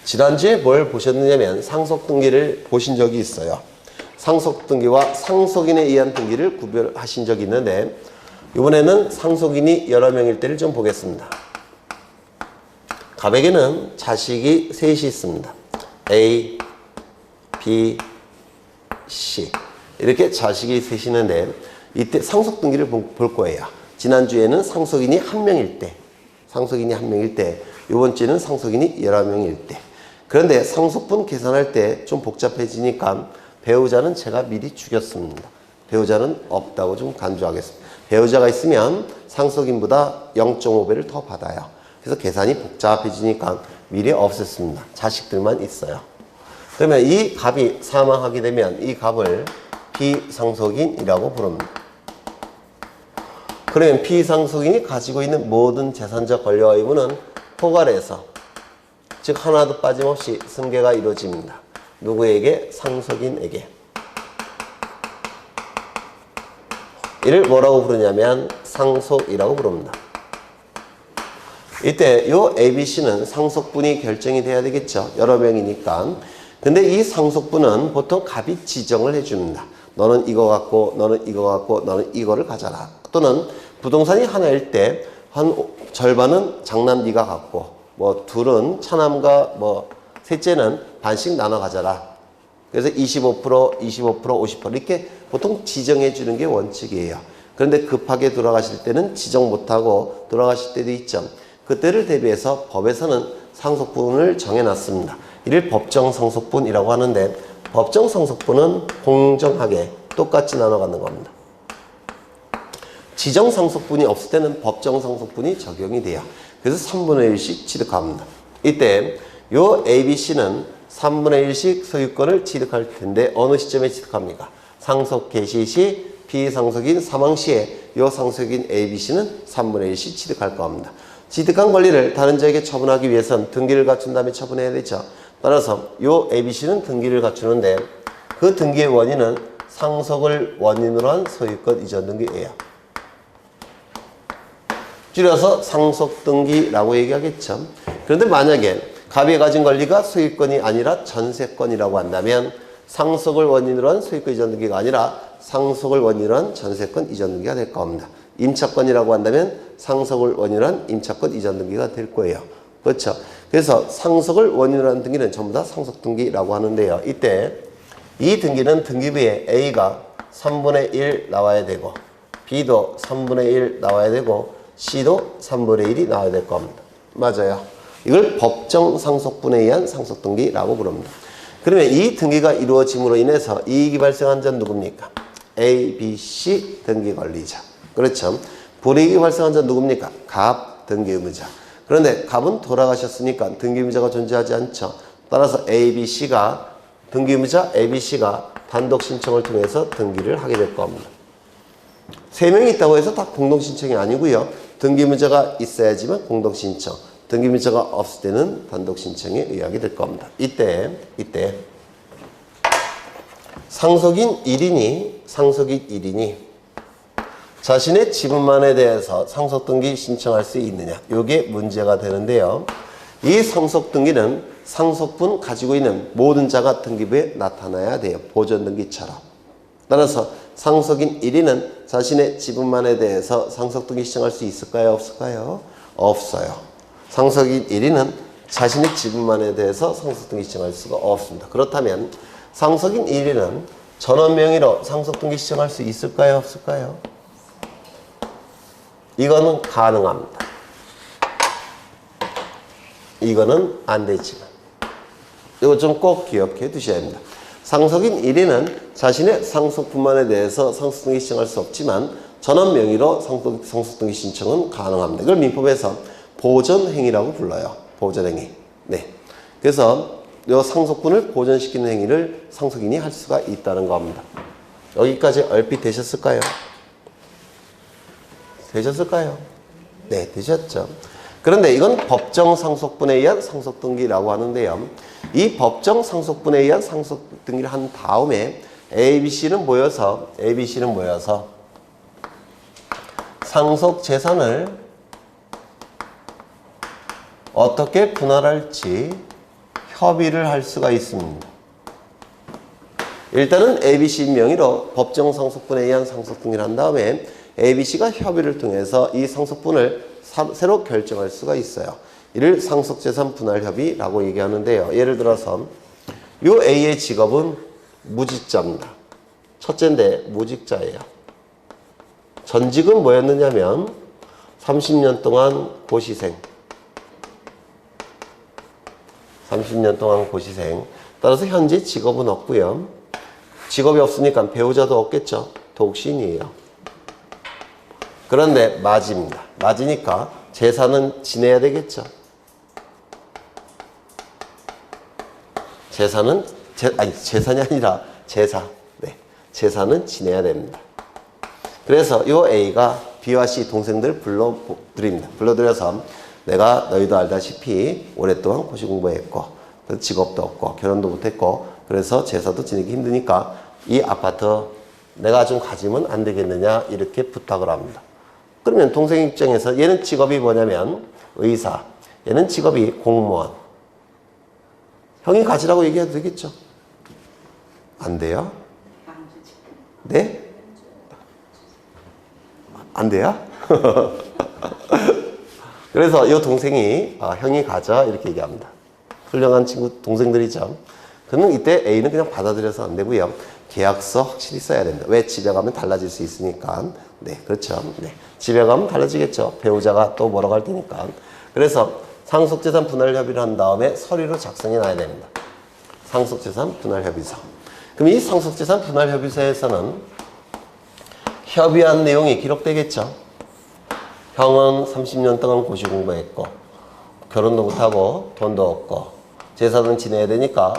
지난주에 뭘 보셨느냐면 상속등기를 보신 적이 있어요. 상속등기와 상속인에 의한 등기를 구별하신 적이 있는데 이번에는 상속인이 여러 명일 때를 좀 보겠습니다. 갑에게는 자식이 셋이 있습니다. A, B, C 이렇게 자식이 셋이 있는데 이때 상속등기를 볼 거예요. 지난주에는 상속인이 한 명일 때 이번 주에는 상속인이 여러 명일 때. 그런데 상속분 계산할 때 좀 복잡해지니까 배우자는 제가 미리 죽였습니다. 배우자는 없다고 좀 간주하겠습니다. 배우자가 있으면 상속인보다 0.5배를 더 받아요. 그래서 계산이 복잡해지니까 미리 없앴습니다. 자식들만 있어요. 그러면 이 갑이 사망하게 되면 이 갑을 비상속인이라고 부릅니다. 그러면 비상속인이 가지고 있는 모든 재산적 권리와 의무는 포괄해서 즉 하나도 빠짐없이 승계가 이루어집니다. 누구에게? 상속인에게. 이를 뭐라고 부르냐면 상속이라고 부릅니다. 이때 요 ABC는 상속분이 결정이 돼야 되겠죠. 여러 명이니까. 근데 이 상속분은 보통 갑이 지정을 해줍니다. 너는 이거 갖고 너는 이거 갖고 너는 이거를 가져라. 또는 부동산이 하나일 때 한 절반은 장남 네가 갖고 뭐 둘은 차남과 뭐 셋째는 반씩 나눠 가져라. 그래서 25%, 50% 이렇게 보통 지정해 주는 게 원칙이에요. 그런데 급하게 돌아가실 때는 지정 못하고 돌아가실 때도 있죠. 그때를 대비해서 법에서는 상속분을 정해놨습니다. 이를 법정상속분이라고 하는데 법정상속분은 공정하게 똑같이 나눠 갖는 겁니다. 지정상속분이 없을 때는 법정상속분이 적용이 돼요. 그래서 3분의 1씩 취득합니다. 이때 요 ABC는 3분의 1씩 소유권을 취득할 텐데 어느 시점에 취득합니까? 상속 개시 시 비상속인 사망 시에 요 상속인 ABC는 3분의 1씩 취득할 겁니다. 취득한 권리를 다른 자에게 처분하기 위해선 등기를 갖춘 다음에 처분해야 되죠. 따라서 요 ABC는 등기를 갖추는데 그 등기의 원인은 상속을 원인으로 한 소유권 이전 등기예요. 줄여서 상속등기라고 얘기하겠죠. 그런데 만약에 갑이 가진 권리가 소유권이 아니라 전세권이라고 한다면 상속을 원인으로 한 소유권 이전 등기가 아니라 상속을 원인으로 한 전세권 이전 등기가 될 겁니다. 임차권이라고 한다면 상속을 원인으로 한 임차권 이전 등기가 될 거예요. 그렇죠? 그래서 상속을 원인으로 한 등기는 전부 다 상속등기라고 하는데요. 이때 이 등기는 등기부에 A가 3분의 1 나와야 되고 B도 3분의 1 나와야 되고 C도 3분의 1이 나와야 될 겁니다. 맞아요. 이걸 법정 상속분에 의한 상속등기라고 부릅니다. 그러면 이 등기가 이루어짐으로 인해서 이익이 발생한 자는 누굽니까? A, B, C 등기 권리자. 그렇죠. 불이익이 발생한 자는 누굽니까? 갑 등기 의무자. 그런데 갑은 돌아가셨으니까 등기 의무자가 존재하지 않죠. 따라서 A, B, C가 등기 의무자 A, B, C가 단독 신청을 통해서 등기를 하게 될 겁니다. 3명이 있다고 해서 다 공동 신청이 아니고요. 등기 의무자가 있어야지만 공동 신청. 등기 의무자가 없을 때는 단독 신청에 의하게 될 겁니다. 이때 상속인 1인이 자신의 지분만에 대해서 상속등기 신청할 수 있느냐, 이게 문제가 되는데요. 이 상속등기는 상속분 가지고 있는 모든 자가 등기부에 나타나야 돼요. 보존등기처럼. 따라서 상속인 1인은 자신의 지분만에 대해서 상속등기 신청할 수 있을까요? 없을까요? 없어요. 상속인 1인은 자신의 지분만에 대해서 상속등기 신청할 수가 없습니다. 그렇다면 상속인 1인은 전원 명의로 상속등기 신청할 수 있을까요? 없을까요? 이거는 가능합니다. 이거는 안 되지만. 이거 좀 꼭 기억해 두셔야 합니다. 상속인 1인은 자신의 상속분만에 대해서 상속등기 신청할 수 없지만 전원 명의로 상속등기 신청은 가능합니다. 이걸 민법에서 보존행위라고 불러요. 보존행위. 네. 그래서 이 상속분을 보존시키는 행위를 상속인이 할 수가 있다는 겁니다. 여기까지 얼핏 되셨을까요? 되셨을까요? 네, 되셨죠. 그런데 이건 법정 상속분에 의한 상속등기라고 하는데요. 이 법정 상속분에 의한 상속등기를 한 다음에 ABC는 모여서 상속 재산을 어떻게 분할할지 협의를 할 수가 있습니다. 일단은 ABC 명의로 법정 상속분에 의한 상속등기를 한 다음에 ABC가 협의를 통해서 이 상속분을 새로 결정할 수가 있어요. 이를 상속재산 분할협의라고 얘기하는데요. 예를 들어서 이 A의 직업은 무직자입니다. 첫째인데 무직자예요. 전직은 뭐였느냐면 30년 동안 고시생. 30년 동안 고시생. 따라서 현재 직업은 없고요. 직업이 없으니까 배우자도 없겠죠. 독신이에요. 그런데 맞입니다. 맞으니까 재산은 지내야 되겠죠. 재산이 아니라 제사. 네. 재산은 지내야 됩니다. 그래서 이 A가 B와 C 동생들 불러드립니다. 불러들여서 내가 너희도 알다시피 오랫동안 고시 공부했고 직업도 없고 결혼도 못했고 그래서 제사도 지내기 힘드니까 이 아파트 내가 좀 가지면 안 되겠느냐 이렇게 부탁을 합니다. 그러면 동생 입장에서 얘는 직업이 뭐냐면 의사, 얘는 직업이 공무원. 형이 가지라고 얘기해도 되겠죠? 안 돼요? 네? 안 돼요? 그래서 이 동생이 형이 가자 이렇게 얘기합니다. 훌륭한 친구 동생들이죠. 그러면 이때 A는 그냥 받아들여서 안 되고요. 계약서 확실히 써야 됩니다. 왜? 집에 가면 달라질 수 있으니까. 네, 그렇죠. 네. 집에 가면 달라지겠죠. 배우자가 또 뭐라고 할 테니까. 그래서 상속재산 분할협의를 한 다음에 서류로 작성해 놔야 됩니다. 상속재산 분할협의서. 그럼 이 상속재산 분할협의서에서는 협의한 내용이 기록되겠죠. 형은 30년 동안 고시 공부했고 결혼도 못하고 돈도 없고 재산은 지내야 되니까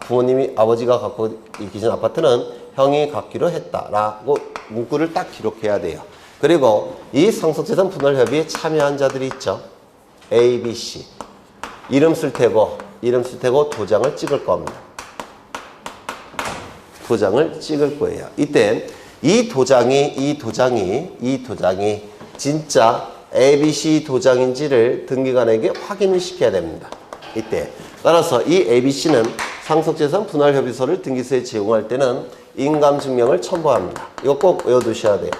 부모님이 아버지가 갖고 계신 아파트는 형이 갖기로 했다라고 문구를 딱 기록해야 돼요. 그리고 이 상속재산 분할 협의에 참여한 자들이 있죠. A, B, C. 이름 쓸 테고 도장을 찍을 겁니다. 도장을 찍을 거예요. 이때 이 도장이 진짜 ABC 도장인지를 등기관에게 확인을 시켜야 됩니다. 이때 따라서 이 ABC는 상속재산 분할협의서를 등기소에 제공할 때는 인감증명을 첨부합니다. 이거 꼭 외워두셔야 돼요.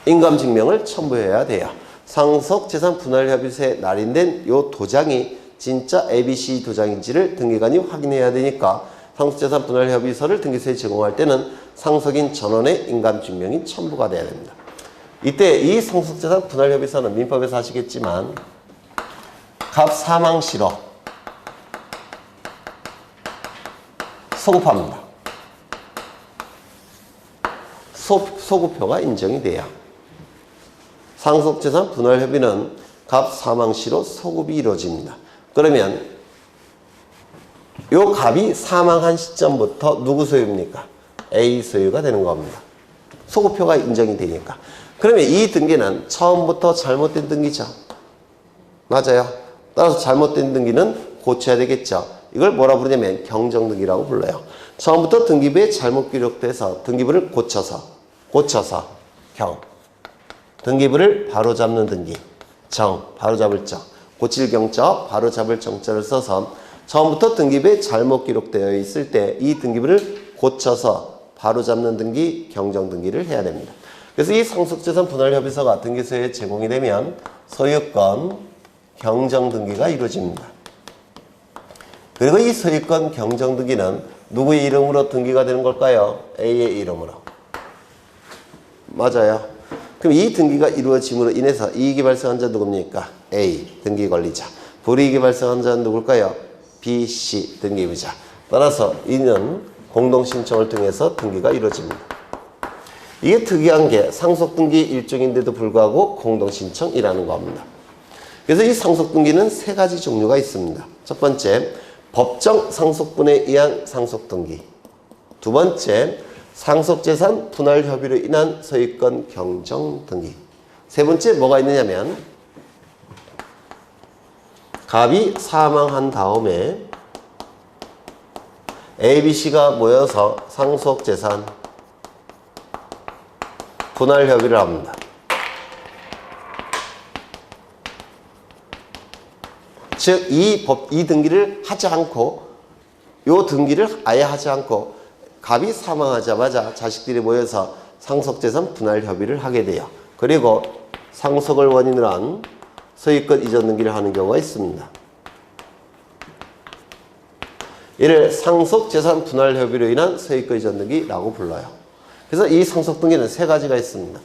인감증명을 첨부해야 돼요. 상속재산 분할협의서에 날인된 이 도장이 진짜 ABC 도장인지를 등기관이 확인해야 되니까 상속재산 분할협의서를 등기소에 제공할 때는 상속인 전원의 인감증명이 첨부가 돼야 됩니다. 이때 이 상속재산 분할협의서는 민법에서 아시겠지만 갑 사망 시로 소급합니다. 소급표가 인정이 돼요. 상속재산 분할협의는 갑 사망 시로 소급이 이루어집니다. 그러면 요 갑이 사망한 시점부터 누구 소유입니까? A 소유가 되는 겁니다. 소급표가 인정이 되니까. 그러면 이 등기는 처음부터 잘못된 등기죠. 맞아요. 따라서 잘못된 등기는 고쳐야 되겠죠. 이걸 뭐라 부르냐면 경정등기라고 불러요. 처음부터 등기부에 잘못 기록돼서 등기부를 고쳐서 경. 등기부를 바로잡는 등기. 정, 바로잡을 정. 고칠 경자, 바로잡을 정자를 써서 처음부터 등기부에 잘못 기록되어 있을 때 이 등기부를 고쳐서 바로잡는 등기, 경정등기를 해야 됩니다. 그래서 이 상속재산 분할협의서가 등기소에 제공이 되면 소유권 경정등기가 이루어집니다. 그리고 이 소유권 경정등기는 누구의 이름으로 등기가 되는 걸까요? A의 이름으로. 맞아요. 그럼 이 등기가 이루어짐으로 인해서 이익이 발생한 자 누굽니까? A, 등기 권리자. 불이익이 발생한 자는 누굴까요? B, C, 등기부자. 따라서 이는 공동신청을 통해서 등기가 이루어집니다. 이게 특이한 게 상속등기 일종인데도 불구하고 공동신청이라는 겁니다. 그래서 이 상속등기는 세 가지 종류가 있습니다. 첫 번째, 법정 상속분에 의한 상속등기. 두 번째, 상속재산 분할협의로 인한 소유권 경정등기. 세 번째 뭐가 있느냐면 갑이 사망한 다음에 A, B, C가 모여서 상속재산 분할협의를 합니다. 즉, 이 등기를 하지 않고, 요 등기를 아예 하지 않고, 갑이 사망하자마자 자식들이 모여서 상속재산 분할협의를 하게 돼요. 그리고 상속을 원인으로 한 소유권 이전 등기를 하는 경우가 있습니다. 이를 상속재산 분할협의로 인한 소유권 이전 등기라고 불러요. 그래서 이 상속등기는 세 가지가 있습니다.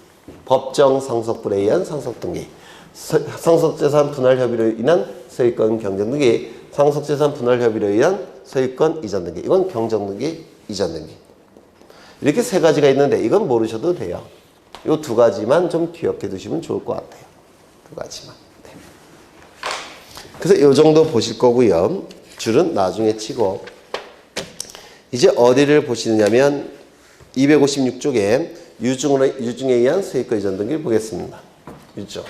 법정 상속분에 의한 상속등기, 상속재산 분할협의로 인한 소유권 경정등기, 상속재산 분할협의로 인한 소유권 이전등기. 이건 경정등기, 이전등기. 이렇게 세 가지가 있는데 이건 모르셔도 돼요. 이 두 가지만 좀 기억해 두시면 좋을 것 같아요. 두 가지만. 네. 그래서 이 정도 보실 거고요. 줄은 나중에 치고 이제 어디를 보시느냐면 256쪽에 유증에 의한 소유권 이전 등기를 보겠습니다. 유증.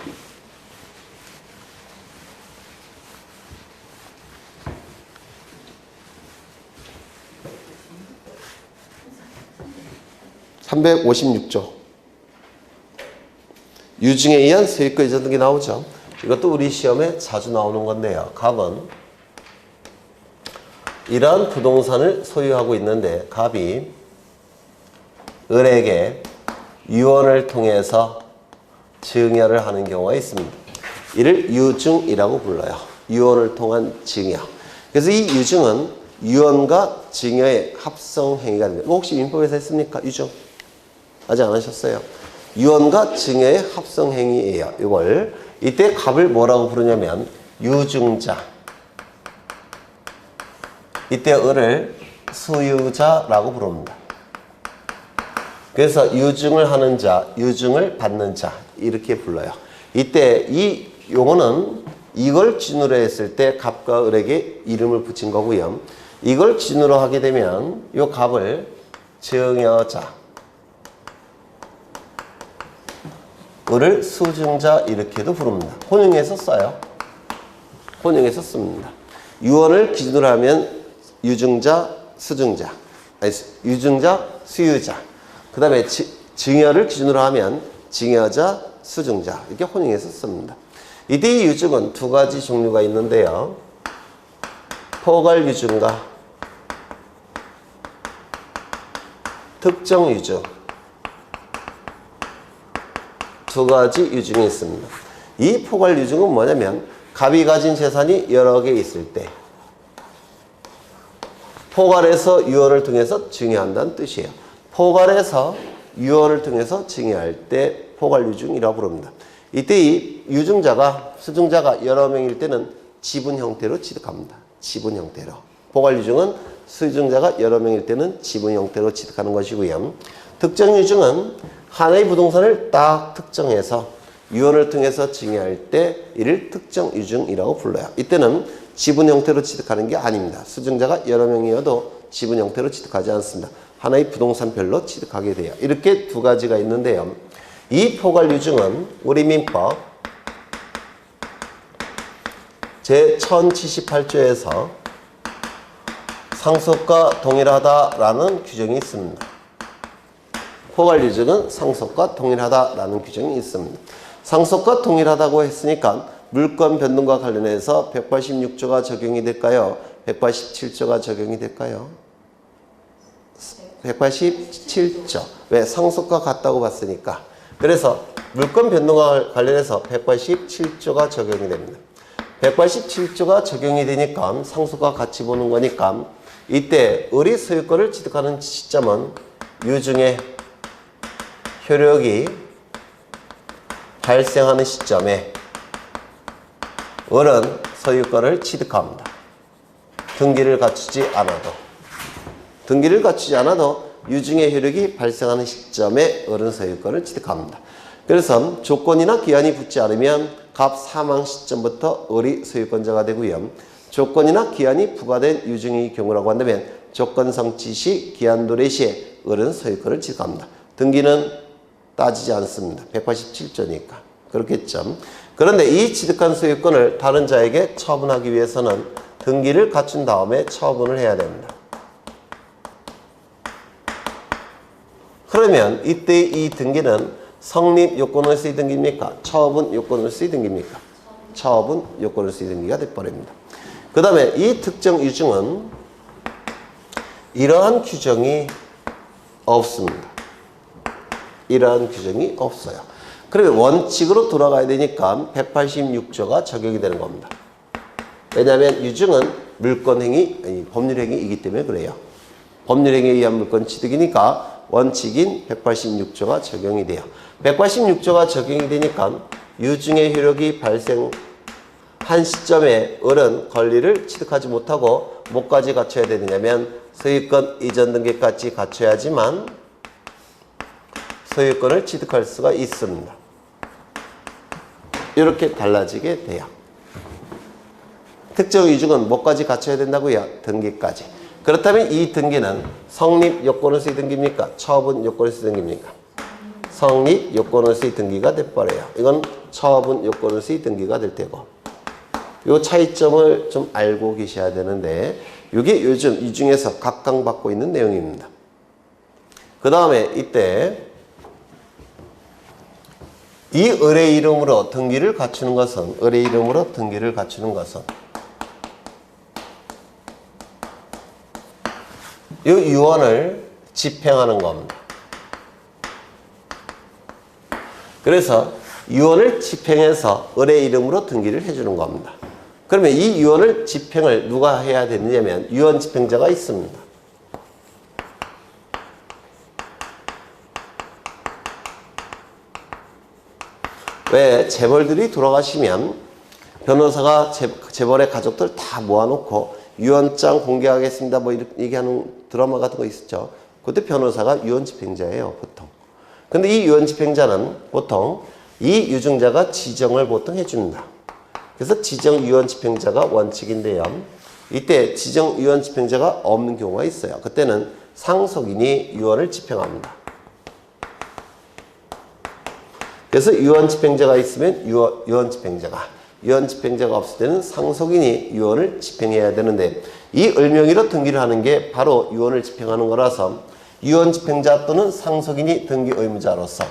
(356조) 유증에 의한 소유권 이전 등기 나오죠. 이것도 우리 시험에 자주 나오는 건데요. 갑은 이러한 부동산을 소유하고 있는데 갑이 을에게 유언을 통해서 증여를 하는 경우가 있습니다. 이를 유증이라고 불러요. 유언을 통한 증여. 그래서 이 유증은 유언과 증여의 합성 행위가 됩니다. 혹시 민법에서 했습니까? 유증? 아직 안 하셨어요. 유언과 증여의 합성 행위예요. 이걸 이때 갑을 뭐라고 부르냐면 유증자. 이때 을을 수유자라고 부릅니다. 그래서 유증을 하는 자, 유증을 받는 자 이렇게 불러요. 이때 이 용어는 이걸 진으로 했을 때 갑과 을에게 이름을 붙인 거고요. 이걸 기준으로 하게 되면 이 값을 증여자 을 수증자 이렇게도 부릅니다. 혼용해서 써요. 혼용해서 씁니다. 유언을 기준으로 하면 유증자, 수증자, 아니 유증자, 수유자. 그 다음에 증여를 기준으로 하면 증여자, 수증자 이렇게 혼용해서 씁니다. 이때 이 유증은 두 가지 종류가 있는데요. 포괄 유증과 특정 유증 두 가지 유증이 있습니다. 이 포괄 유증은 뭐냐면 갑이 가진 재산이 여러 개 있을 때 포괄해서 유언을 통해서 증여한다는 뜻이에요. 포괄해서 유언을 통해서 증여할 때 포괄 유증이라고 부릅니다. 이때 이 유증자가 수증자가 여러 명일 때는 지분 형태로 취득합니다. 지분 형태로. 포괄 유증은 수증자가 여러 명일 때는 지분 형태로 취득하는 것이고요. 특정 유증은 하나의 부동산을 딱 특정해서 유언을 통해서 증여할 때 이를 특정 유증이라고 불러요. 이때는 지분 형태로 취득하는 게 아닙니다. 수증자가 여러 명이어도 지분 형태로 취득하지 않습니다. 하나의 부동산별로 취득하게 돼요. 이렇게 두 가지가 있는데요. 이 포괄 유증은 우리 민법 제1078조에서 상속과 동일하다라는 규정이 있습니다. 포괄 유증은 상속과 동일하다라는 규정이 있습니다. 상속과 동일하다고 했으니까 물권 변동과 관련해서 186조가 적용이 될까요? 187조가 적용이 될까요? 187조. 왜? 상속과 같다고 봤으니까. 그래서 물권 변동과 관련해서 187조가 적용이 됩니다. 187조가 적용이 되니까 상속과 같이 보는 거니까 이때 을이 소유권을 취득하는 시점은 유증의 효력이 발생하는 시점에 을은 소유권을 취득합니다. 등기를 갖추지 않아도. 등기를 갖추지 않아도 유증의 효력이 발생하는 시점에 을은 소유권을 취득합니다. 그래서 조건이나 기한이 붙지 않으면 갑 사망 시점부터 을이 소유권자가 되고요. 조건이나 기한이 부과된 유증의 경우라고 한다면 조건 성취 시, 기한 도래 시에 을은 소유권을 취득합니다. 등기는 따지지 않습니다. 187조니까. 그렇겠죠. 그런데 이 취득한 소유권을 다른 자에게 처분하기 위해서는 등기를 갖춘 다음에 처분을 해야 됩니다. 그러면 이때 이 등기는 성립 요건으로서의 등기입니까? 처분 요건으로서의 등기입니까? 처분 요건으로서의 등기가 돼버립니다. 그 다음에 이 특정 유증은 이러한 규정이 없습니다. 이러한 규정이 없어요. 그러면 원칙으로 돌아가야 되니까 186조가 적용이 되는 겁니다. 왜냐하면 유증은 물권행위, 아니 법률행위이기 때문에 그래요. 법률행위에 의한 물권 취득이니까 원칙인 186조가 적용이 돼요. 186조가 적용이 되니까 유증의 효력이 발생한 시점에 을은 권리를 취득하지 못하고 뭐까지 갖춰야 되느냐면 소유권 이전 등기까지 갖춰야지만 소유권을 취득할 수가 있습니다. 이렇게 달라지게 돼요. 특정 유증은 뭐까지 갖춰야 된다고요? 등기까지. 그렇다면 이 등기는 성립 요건으로서의 등기입니까? 처분 요건으로서의 등기입니까? 성립 요건으로서의 등기가 돼버려요. 이건 처분 요건으로서의 등기가 될 테고. 이 차이점을 좀 알고 계셔야 되는데 이게 요즘 이 중에서 각광받고 있는 내용입니다. 그 다음에 이때 이 을의 이름으로 등기를 갖추는 것은 을의 이름으로 등기를 갖추는 것은 이 유언을 집행하는 겁니다. 그래서 유언을 집행해서 을의 이름으로 등기를 해주는 겁니다. 그러면 이 유언을 집행을 누가 해야 되느냐면 유언 집행자가 있습니다. 왜? 재벌들이 돌아가시면 변호사가 재벌의 가족들 다 모아놓고 유언장 공개하겠습니다 뭐 이렇게 얘기하는 드라마 같은 거 있었죠. 그때 변호사가 유언 집행자예요, 보통. 근데 이 유언 집행자는 보통 이 유증자가 지정을 보통 해줍니다. 그래서 지정 유언 집행자가 원칙인데요. 이때 지정 유언 집행자가 없는 경우가 있어요. 그때는 상속인이 유언을 집행합니다. 그래서 유언 집행자가 있으면 유언 집행자가 없을 때는 상속인이 유언을 집행해야 되는데, 이 을명의로 등기를 하는 게 바로 유언을 집행하는 거라서 유언 집행자 또는 상속인이 등기 의무자로서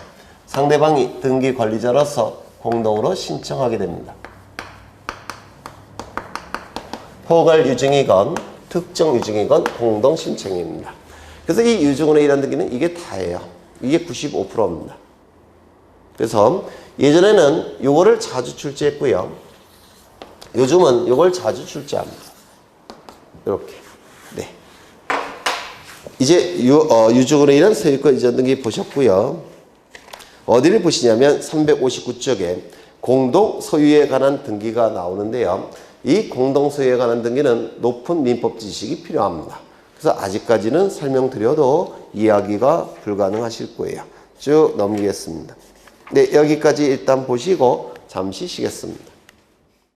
상대방이 등기 관리자로서 공동으로 신청하게 됩니다. 포괄 유증이건 특정 유증이건 공동 신청입니다. 그래서 이 유증원의 일환 등기는 이게 다예요. 이게 95%입니다. 그래서 예전에는 요거를 자주 출제했고요. 요즘은 요걸 자주 출제합니다. 이렇게. 네. 이제 유증원의 일환 소유권 이전 등기 보셨고요. 어디를 보시냐면 359쪽에 공동 소유에 관한 등기가 나오는데요. 이 공동 소유에 관한 등기는 높은 민법 지식이 필요합니다. 그래서 아직까지는 설명드려도 이해하기가 불가능하실 거예요. 쭉 넘기겠습니다. 네, 여기까지 일단 보시고 잠시 쉬겠습니다.